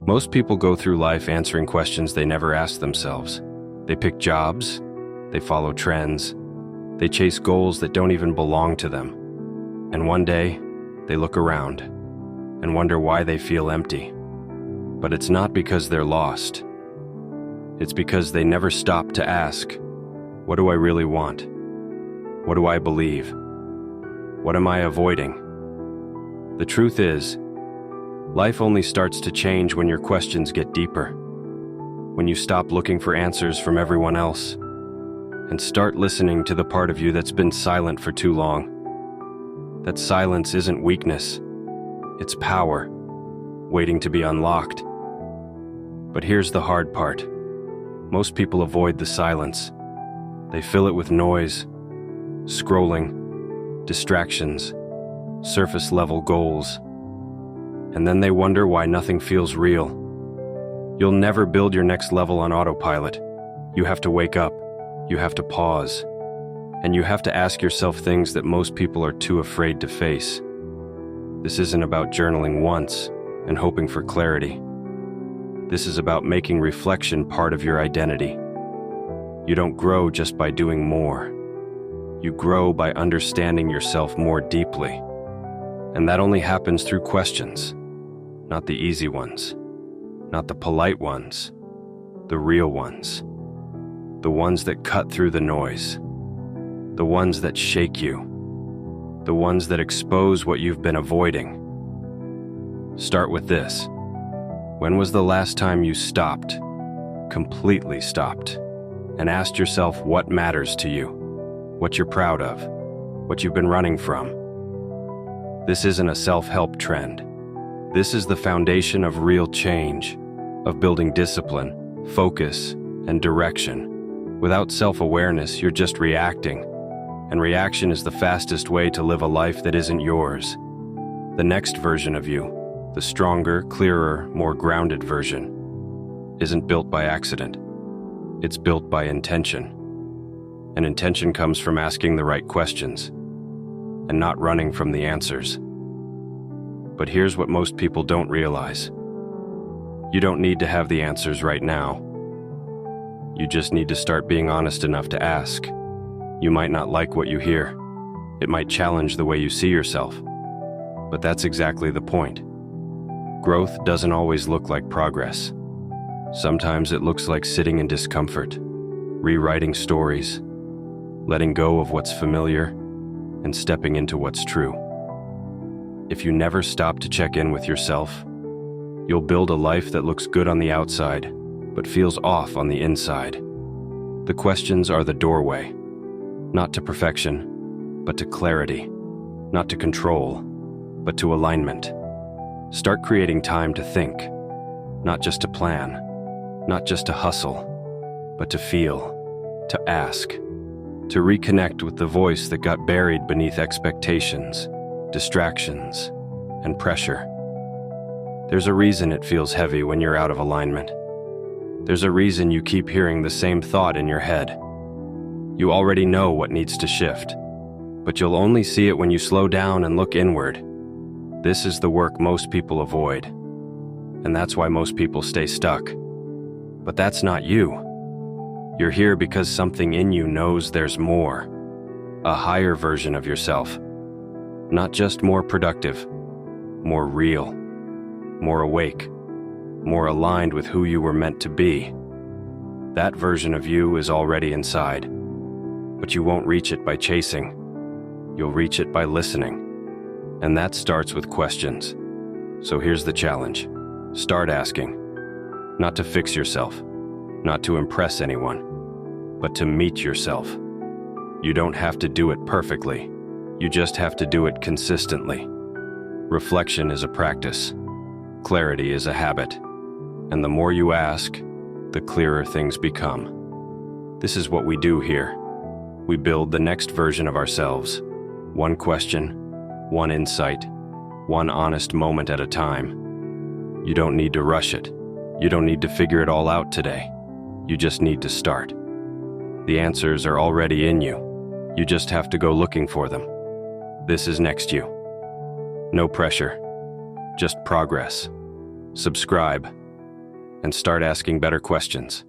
Most people go through life answering questions they never ask themselves. They pick jobs, they follow trends, they chase goals that don't even belong to them. And one day, they look around and wonder why they feel empty. But it's not because they're lost. It's because they never stop to ask, what do I really want? What do I believe? What am I avoiding? The truth is, life only starts to change when your questions get deeper, when you stop looking for answers from everyone else and start listening to the part of you that's been silent for too long. That silence isn't weakness, it's power, waiting to be unlocked. But here's the hard part. Most people avoid the silence. They fill it with noise, scrolling, distractions, surface-level goals. And then they wonder why nothing feels real. You'll never build your next level on autopilot. You have to wake up, you have to pause, and you have to ask yourself things that most people are too afraid to face. This isn't about journaling once and hoping for clarity. This is about making reflection part of your identity. You don't grow just by doing more. You grow by understanding yourself more deeply. And that only happens through questions. Not the easy ones, not the polite ones, the real ones. The ones that cut through the noise. The ones that shake you. The ones that expose what you've been avoiding. Start with this. When was the last time you stopped, completely stopped, and asked yourself what matters to you, what you're proud of, what you've been running from? This isn't a self-help trend. This is the foundation of real change, of building discipline, focus, and direction. Without self-awareness, you're just reacting, and reaction is the fastest way to live a life that isn't yours. The next version of you, the stronger, clearer, more grounded version, isn't built by accident. It's built by intention. And intention comes from asking the right questions and not running from the answers. But here's what most people don't realize. You don't need to have the answers right now. You just need to start being honest enough to ask. You might not like what you hear. It might challenge the way you see yourself. But that's exactly the point. Growth doesn't always look like progress. Sometimes it looks like sitting in discomfort, rewriting stories, letting go of what's familiar, and stepping into what's true. If you never stop to check in with yourself, you'll build a life that looks good on the outside, but feels off on the inside. The questions are the doorway, not to perfection, but to clarity, not to control, but to alignment. Start creating time to think, not just to plan, not just to hustle, but to feel, to ask, to reconnect with the voice that got buried beneath expectations, distractions, and pressure. There's a reason it feels heavy when you're out of alignment. There's a reason you keep hearing the same thought in your head. You already know what needs to shift, but you'll only see it when you slow down and look inward. This is the work most people avoid, and that's why most people stay stuck. But that's not you. You're here because something in you knows there's more, a higher version of yourself. Not just more productive, more real, more awake, more aligned with who you were meant to be. That version of you is already inside, but you won't reach it by chasing. You'll reach it by listening. And that starts with questions. So here's the challenge. Start asking. Not to fix yourself, not to impress anyone, but to meet yourself. You don't have to do it perfectly. You just have to do it consistently. Reflection is a practice. Clarity is a habit. And the more you ask, the clearer things become. This is what we do here. We build the next version of ourselves. One question, one insight, one honest moment at a time. You don't need to rush it. You don't need to figure it all out today. You just need to start. The answers are already in you. You just have to go looking for them. This is Next You. No pressure, just progress. Subscribe, and start asking better questions.